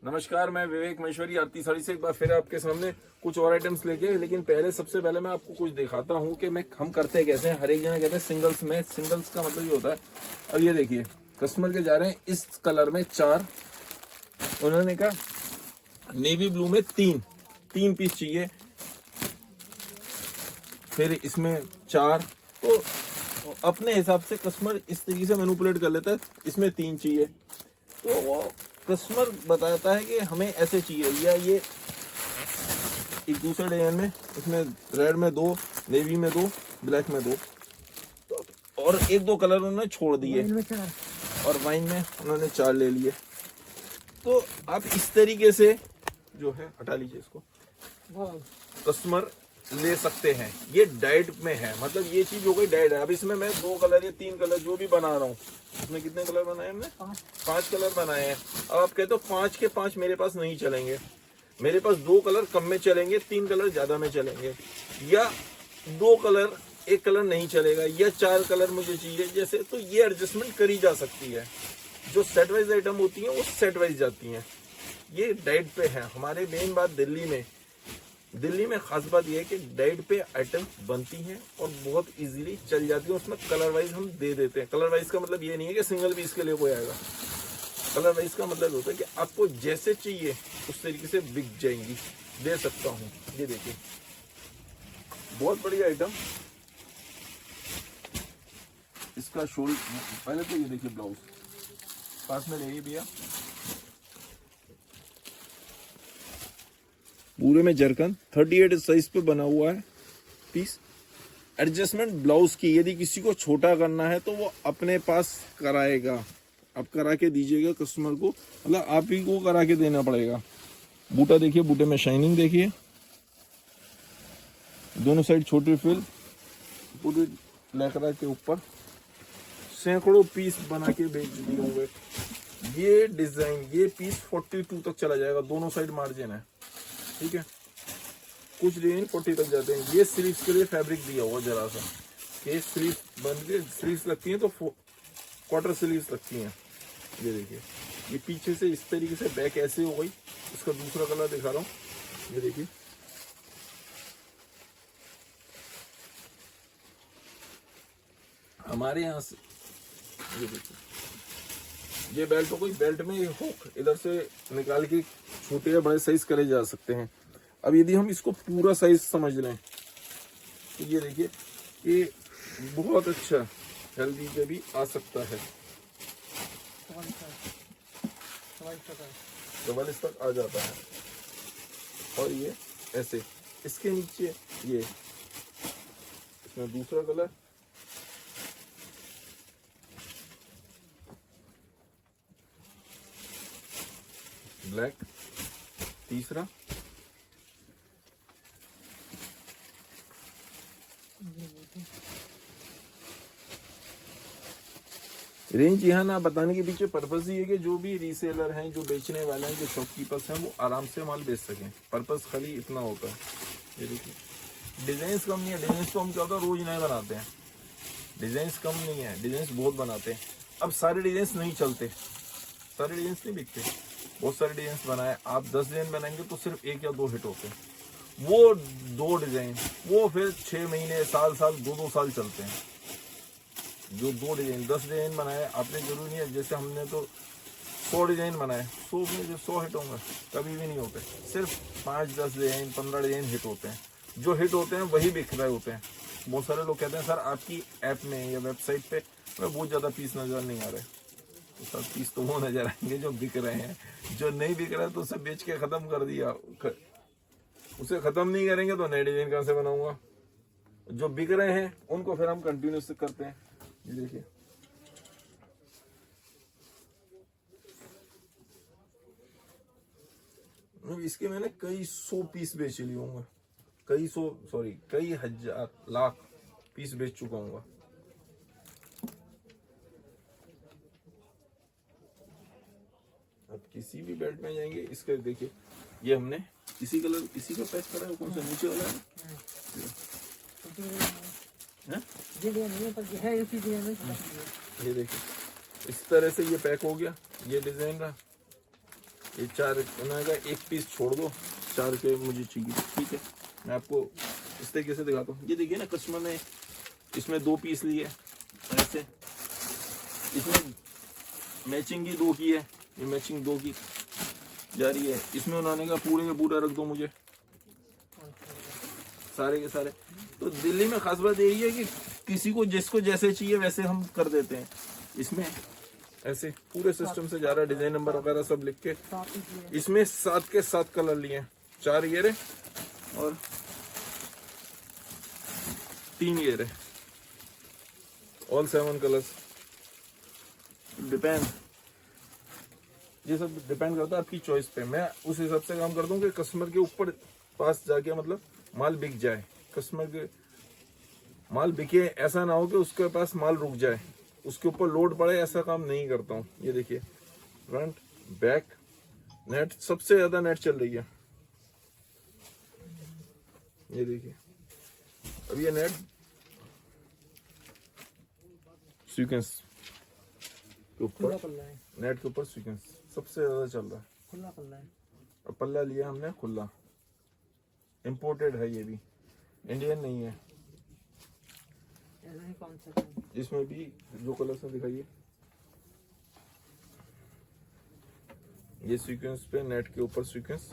नमस्कार, मैं विवेक महेश्वरी आरती साड़ी से एक बार फिर आपके सामने कुछ और आइटम्स लेके। लेकिन सबसे पहले मैं आपको कुछ दिखाता हूँ कि हम करते कैसे हैं। हर एक जने कहते हैं सिंगल्स में, सिंगल्स का मतलब ये होता है। अब ये देखिए, कस्टमर के जा रहे हैं इस कलर में 4, उन्होंने कहा नेवी ब्लू में 3 पीस चाहिए, फिर इसमें 4। तो अपने हिसाब से कस्टमर इस तरीके से मैनिपुलेट कर लेता है, इसमें 3 चाहिए तो वो कस्टमर बताता है कि हमें ऐसे चाहिए, या ये एक दूसरे डिजाइन में, इसमें रेड में 2, नेवी में 2, ब्लैक में 2, तो और 1-2 कलर उन्होंने छोड़ दिए और वाइन में उन्होंने 4 ले लिए। तो आप इस तरीके से जो है, हटा लीजिए इसको, कस्टमर ले सकते हैं। ये डाइट में है, मतलब ये चीज हो गई डाइट है। अब इसमें मैं 2 कलर या 3 कलर जो भी बना रहा हूँ, इसमें कितने कलर बनाए हमने? 5 कलर बनाए हैं। अब आप कहते हो 5 के 5 मेरे पास नहीं चलेंगे, मेरे पास 2 कलर कम में चलेंगे, 3 कलर ज्यादा में चलेंगे, या 2 कलर 1 कलर नहीं चलेगा, या 4 कलर मुझे चाहिए जैसे, तो ये एडजस्टमेंट करी जा सकती है। जो सेट वाइज आइटम होती है वो सेट वाइज जाती हैं। ये डाइट पे है। हमारे मेन बात दिल्ली में खास बात यह है कि डाइट पे आइटम बनती हैं और बहुत इजीली चल जाती है। उसमें कलर वाइज हम दे देते हैं। कलर वाइज का मतलब ये नहीं है कि सिंगल पीस के लिए कोई आएगा। कलर वाइज का मतलब होता है कि आपको जैसे चाहिए उस तरीके से बिक जाएंगी, दे सकता हूँ। ये देखिए, बहुत बढ़िया आइटम। इसका शोल, पहले तो ये देखिए ब्लाउज पास में ले भैया, पूरे में जरकन 38 साइज पे बना हुआ है पीस। एडजस्टमेंट ब्लाउज की, यदि किसी को छोटा करना है तो वो अपने पास कराएगा, आप करा के दीजिएगा कस्टमर को, मतलब आप ही को करा के देना पड़ेगा। बूटा देखिए, बूटे में शाइनिंग देखिए, दोनों साइड छोटी फिल, पूरी लकड़ा के ऊपर सैकड़ों पीस बना के बेच दिए होंगे। ये डिजाइन, ये पीस 42 तक चला जाएगा, दोनों साइड मार्जिन है, ठीक है। कुछ डिजाइन 40 तक जाते हैं। ये स्लीव्स के लिए फैब्रिक दिया हुआ जरा सा, ये स्लीव बन के स्लीव्स लगती हैं तो क्वार्टर स्लीव्स लगती हैं। ये देखिए, ये पीछे से इस तरीके से बैक ऐसे हो गई। इसका दूसरा कलर दिखा रहा हूँ, ये देखिए, हमारे यहाँ से ये देखिए, ये बेल्ट हो गई। बेल्ट में हुक इधर से निकाल के छोटे या बड़े साइज करे जा सकते हैं। अब यदि हम इसको पूरा साइज समझ लें तो ये देखिए, ये बहुत अच्छा हेल्दी पे भी आ सकता है, 44 तक आ जाता है। और ये ऐसे, इसके नीचे ये, इसमें दूसरा कलर, ब्लैक, तीसरा, रेंज यहाँ ना बताने के पीछे पर्पस ही है कि जो भी रीसेलर हैं, जो बेचने वाले हैं, जो शॉपकीपर्स हैं, वो आराम से माल बेच सकें। पर्पस खाली इतना होता है। ये देखिए, डिजाइन कम नहीं है। डिजाइन तो हम क्या होता है, रोज नए बनाते हैं। डिजाइन कम नहीं है, डिजाइन बहुत बनाते हैं। अब सारे डिजाइन नहीं चलते, सारे डिजाइन नहीं बिकते। बहुत सारे डिजाइन बनाए, आप 10 डिजाइन बनाएंगे तो सिर्फ 1 या 2 हिट होते हैं। वो 2 डिजाइन वो फिर 6 महीने, साल 2-2 साल चलते हैं। जो 2 डिजाइन 10 डिजाइन बनाए, आपने जरूरी नहीं है, जैसे हमने तो 100 डिजाइन बनाए, 100 में जो 100 हिट होंगे कभी भी नहीं होते। सिर्फ 5-10 डिजाइन, 15 डिजाइन हिट होते हैं। जो हिट होते हैं वही बिक रहे होते हैं। बहुत सारे लोग कहते हैं सर आपकी ऐप में या वेबसाइट पे बहुत ज्यादा पीस नजर नहीं आ रहे। तो सर पीस तो वो नजर आएंगे जो बिक रहे हैं। जो नहीं बिक रहा है तो उसे बेच के खत्म कर दिया। उसे खत्म नहीं करेंगे तो नए डिजाइन कहां से बनाऊंगा। जो बिक रहे हैं उनको फिर हम कंटिन्यूस करते हैं। ये देखिए, इसके मैंने कई 100 पीस बेच लिए होंगे, कई हजार लाख पीस बेच चुका हूँ। अब किसी भी बेल्ट में जाएंगे, इसके देखिए, ये हमने इसी कलर, इसी का पैक करा है। कौन सा नीचे वाला है? ये देखिए, इस तरह से ये पैक हो गया। ये डिजाइन रहा, ये 4 बनाएगा, एक पीस छोड़ दो, 4 के मुझे चाहिए। ठीक है, मैं आपको इस तरीके से दिखाता हूँ। ये देखिए ना, कस्टमर ने इसमें 2 पीस लिए ऐसे, इसमें मैचिंग की 2 की है, ये मैचिंग 2 की जा रही है। इसमें उन्होंने कहा पूरे के पूरा रख दो मुझे, सारे के सारे। तो दिल्ली में खास बात यही है कि किसी को जिसको जैसे चाहिए वैसे हम कर देते हैं। इसमें ऐसे पूरे सिस्टम से जा रहा है, डिजाइन नंबर वगैरह सब लिख के। इसमें 7 के 7 कलर लिए हैं, 4 ये रहे और 3 ये रहे, ऑल 7 कलर्स। डिपेंड, ये सब डिपेंड करता है आपकी चॉइस पे। मैं उस हिसाब से काम करता हूँ कि कस्टमर के ऊपर पास जाके मतलब माल बिक जाए, कस्टमर के माल बिके, ऐसा ना हो कि उसके पास माल रुक जाए, उसके ऊपर लोड पड़े, ऐसा काम नहीं करता हूँ। ये देखिए, फ्रंट बैक नेट, सबसे ज्यादा नेट चल रही है। ये देखिए, अब ये नेट सीक्वेंस के ऊपर, नेट के ऊपर सीक्वेंस सबसे ज्यादा चल रहा है। खुला पल्ला है। और पल्ला लिया हमने खुला, इंपोर्टेड है, ये भी इंडियन नहीं है। कौन सा इसमें भी जो कलर से दिखाइए, ये सीक्वेंस पे नेट के ऊपर सीक्वेंस,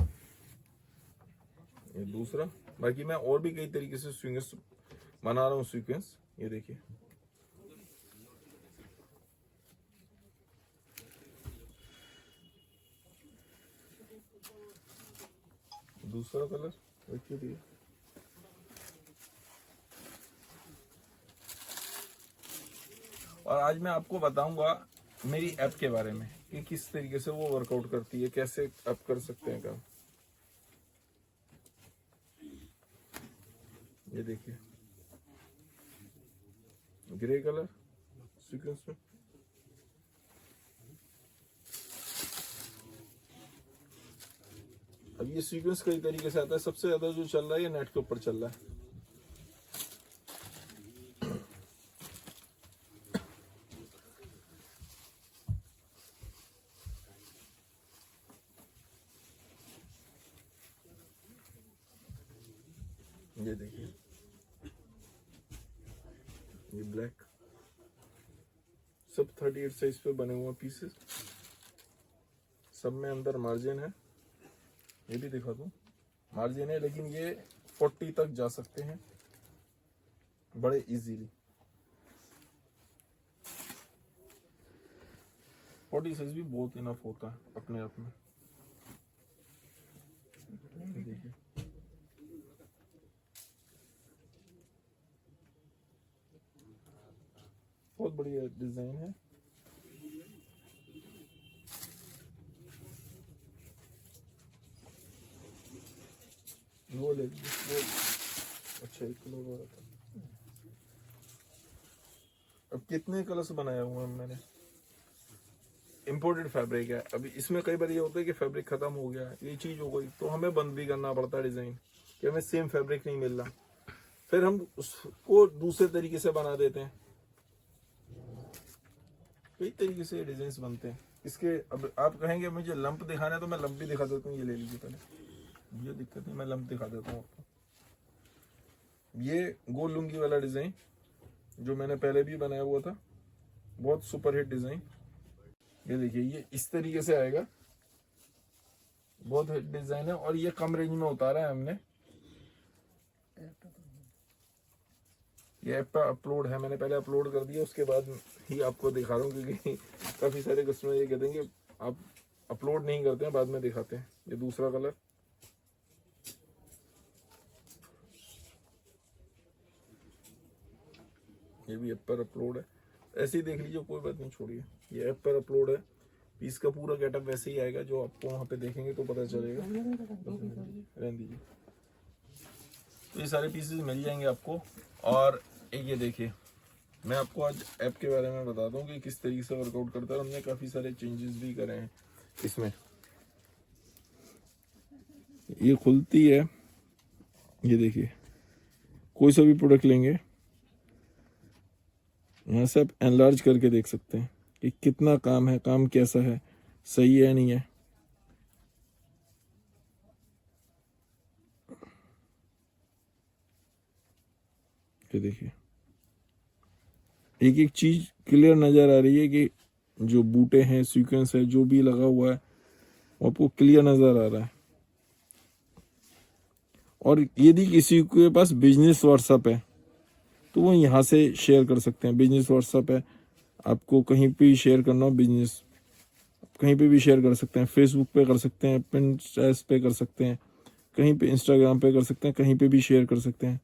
ये दूसरा। बाकी मैं और भी कई तरीके से सीक्वेंस बना रहा हूँ सीक्वेंस। ये देखिए, दूसरा कलर देखिए भैया। और आज मैं आपको बताऊंगा मेरी ऐप के बारे में कि किस तरीके से वो वर्कआउट करती है, कैसे आप कर सकते हैं काम। ये देखिए, ग्रे कलर सीक्वेंस में, अब ये सीक्वेंस कई तरीके से आता है। सबसे ज्यादा जो चल रहा है ये नेट के ऊपर चल रहा है। ये देखिए, ये ब्लैक, सब 38 साइज पे बने हुए पीसेस, सब में अंदर मार्जिन है। ये भी दिखा दूं, मार्जिन है, लेकिन ये 40 तक जा सकते हैं बड़े इजीली। 40 साइज भी बहुत इनफ होता है अपने आप में। देखिए, बहुत बढ़िया डिजाइन है। वो ले लीजिए, वो अच्छा 1 किलो का था। अब कितने कलर्स बनाया हुआ है मैंने, इम्पोर्टेड फैब्रिक है। अभी इसमें कई बार ये होता है कि फैब्रिक खत्म हो गया, ये चीज हो गई, तो हमें बंद भी करना पड़ता है डिजाइन, कि हमें सेम फैब्रिक नहीं मिल रहा, फिर हम उसको दूसरे तरीके से बना देते हैं। कई तरीके से डिजाइन बनते हैं इसके। अब आप कहेंगे मुझे लंप दिखाना है, तो मैं लंप भी दिखा देता हूँ। ये ले लीजिए पहले, ये दिक्कत नहीं, मैं लंप दिखा देता हूँ आपको। ये गोल लुंगी वाला डिजाइन जो मैंने पहले भी बनाया हुआ था, बहुत सुपर हिट डिजाइन। ये देखिए, ये इस तरीके से आएगा, बहुत हिट डिजाइन है, और ये कम रेंज में उतारा है हमने। ये ऐप पर अपलोड है, मैंने पहले अपलोड कर दिया, उसके बाद ही आपको दिखा रहा हूँ, क्योंकि काफी सारे कस्टमर ये कहते हैं कि आप अपलोड नहीं करते हैं, बाद में दिखाते हैं। ये दूसरा कलर, ये भी ऐप पर अपलोड है। ऐसे ही देख लीजिए, कोई बात नहीं, छोड़िए। ये ऐप पर अपलोड है, पीस का पूरा गेटअप वैसे ही आएगा, जो आपको वहां पे देखेंगे तो पता चलेगा। रहने दीजिए, तो ये सारे पीसेस मिल जाएंगे आपको। और ये देखिए, मैं आपको आज ऐप के बारे में बताता हूँ कि किस तरीके से वर्कआउट करता है। हमने काफी सारे चेंजेस भी करे हैं इसमें। ये खुलती है, ये देखिए, कोई सा भी प्रोडक्ट लेंगे, यहाँ से आप एनलार्ज करके देख सकते हैं कि कितना काम है, काम कैसा है, सही है नहीं है। ये देखिए, एक एक चीज क्लियर नजर आ रही है कि जो बूटे हैं, सीक्वेंस है, जो भी लगा हुआ है वो आपको क्लियर नजर आ रहा है। और यदि किसी के पास बिजनेस व्हाट्सएप है तो वो यहाँ से शेयर कर सकते हैं। बिजनेस व्हाट्सएप है, आपको कहीं पे शेयर करना हो बिजनेस, कहीं पे भी शेयर कर सकते हैं। फेसबुक पे कर सकते हैं, पिंटरेस्ट पे कर सकते हैं, कहीं पे इंस्टाग्राम पे कर सकते हैं, कहीं पे भी शेयर कर सकते हैं।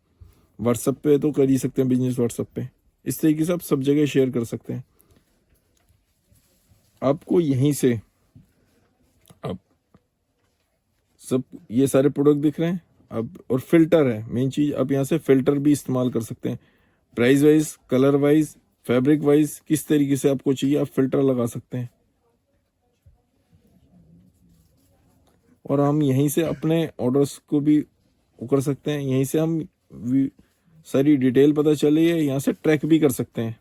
व्हाट्सएप पे तो कर ही सकते हैं, बिजनेस व्हाट्सएप पे। इस तरीके से आप सब जगह शेयर कर सकते हैं। आपको यहीं से अब सब ये सारे प्रोडक्ट दिख रहे हैं अब, और फिल्टर है मेन चीज। आप यहाँ से फिल्टर भी इस्तेमाल कर सकते हैं। Price wise, colour wise, fabric wise, किस तरीके से आपको चाहिए आप फिल्टर लगा सकते हैं। और हम यहीं से अपने ऑर्डर्स को भी वो कर सकते हैं। यहीं से हम सारी डिटेल पता चले, यहाँ से ट्रैक भी कर सकते हैं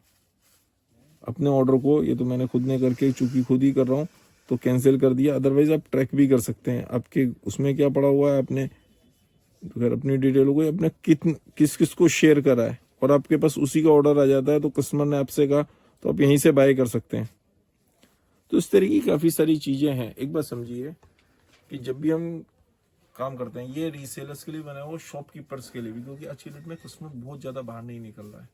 अपने ऑर्डर को। ये तो मैंने खुद ने करके, चूंकि खुद ही कर रहा हूँ तो कैंसिल कर दिया, अदरवाइज आप ट्रैक भी कर सकते हैं आपके उसमें क्या पड़ा हुआ है, अपने अगर अपनी डिटेलों को अपने किस किस को शेयर करा है, और आपके पास उसी का ऑर्डर आ जाता है। तो कस्टमर ने आपसे कहा तो आप यहीं से बाय कर सकते हैं। तो इस तरह की काफ़ी सारी चीज़ें हैं। एक बात समझिए कि जब भी हम काम करते हैं, ये रीसेलर्स के लिए बना हुआ, शॉपकीपर्स के लिए भी, क्योंकि आज की डेट में कस्टमर बहुत ज़्यादा बाहर नहीं निकल रहा है।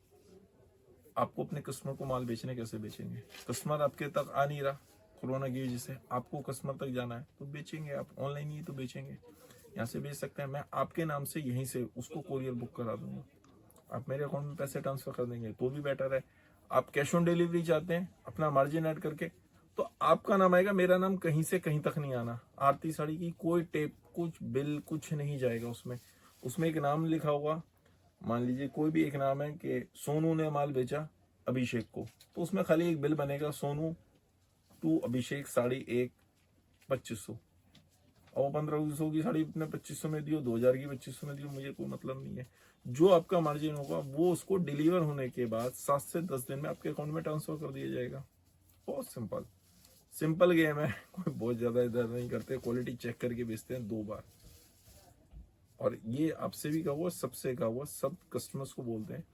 आपको अपने कस्टमर को माल बेचने कैसे बेचेंगे? कस्टमर आपके तक आ नहीं रहा कोरोना की वजह से, आपको कस्टमर तक जाना है तो बेचेंगे आप ऑनलाइन ही तो बेचेंगे। यहाँ से बेच सकते हैं, मैं आपके नाम से यहीं से उसको कोरियर बुक करा दूंगा, आप मेरे अकाउंट में पैसे ट्रांसफर कर देंगे तो भी बेटर है। आप कैश ऑन डिलीवरी चाहते हैं अपना मार्जिन ऐड करके, तो आपका नाम आएगा, मेरा नाम कहीं से कहीं तक नहीं आना। आरती साड़ी की कोई टेप, कुछ बिल, कुछ नहीं जाएगा उसमें। उसमें एक नाम लिखा होगा, मान लीजिए कोई भी एक नाम है कि सोनू ने माल बेचा अभिषेक को, तो उसमें खाली एक बिल बनेगा, सोनू टू अभिषेक साड़ी 1 2500। और वो 1500 की साड़ी अपने 2500 में दियो, 2000 की 2500 में दियो, मुझे कोई मतलब नहीं है। जो आपका मार्जिन होगा वो उसको डिलीवर होने के बाद 7 से 10 दिन में आपके अकाउंट में ट्रांसफर कर दिया जाएगा। बहुत सिंपल गेम है। कोई बहुत ज्यादा इधर नहीं करते, क्वालिटी चेक करके बेचते हैं 2 बार। और ये आपसे भी कहा हुआ, सबसे कहा हुआ, सब कस्टमर्स को बोलते हैं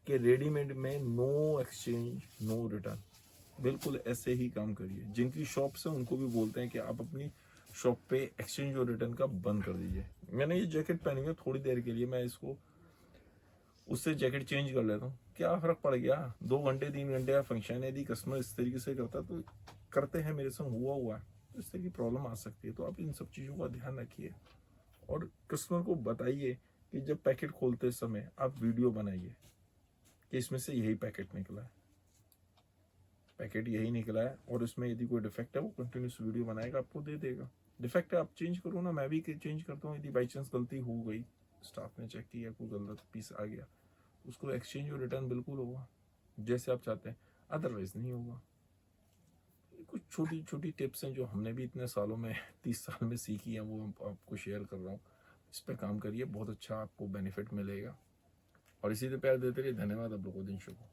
कि रेडीमेड में नो एक्सचेंज नो रिटर्न, बिल्कुल ऐसे ही काम करिए। जिनकी शॉप से उनको भी बोलते हैं कि आप अपनी शॉप पे एक्सचेंज और रिटर्न का बंद कर दीजिए। मैंने ये जैकेट पहनी है थोड़ी देर के लिए, मैं इसको उससे जैकेट चेंज कर लेता हूँ, क्या फर्क पड़ गया? 2 घंटे 3 घंटे का फंक्शन है, यदि कस्टमर इस तरीके से करता तो करते हैं, मेरे संग हुआ है, तो इस तरह की प्रॉब्लम आ सकती है। तो आप इन सब चीज़ों का ध्यान रखिए और कस्टमर को बताइए कि जब पैकेट खोलते समय आप वीडियो बनाइए कि इसमें से यही पैकेट निकला है, पैकेट यही निकला है, और इसमें यदि कोई डिफेक्ट है वो कंटिन्यूस वीडियो बनाएगा, आपको दे देगा। डिफेक्ट है आप चेंज करो ना, मैं भी चेंज करता हूँ। यदि बाई चांस गलती हो गई, स्टाफ ने चेक किया, कोई गलत पीस आ गया, उसको एक्सचेंज और रिटर्न बिल्कुल होगा जैसे आप चाहते हैं, अदरवाइज नहीं होगा। कुछ छोटी छोटी टिप्स हैं जो हमने भी इतने सालों में 30 साल में सीखी हैं, वो आपको शेयर कर रहा हूँ। इस पर काम करिए, बहुत अच्छा आपको बेनिफिट मिलेगा। और इसी तरह प्यार देते रहिए। धन्यवाद, आप लोगों को दिन शुभ हो।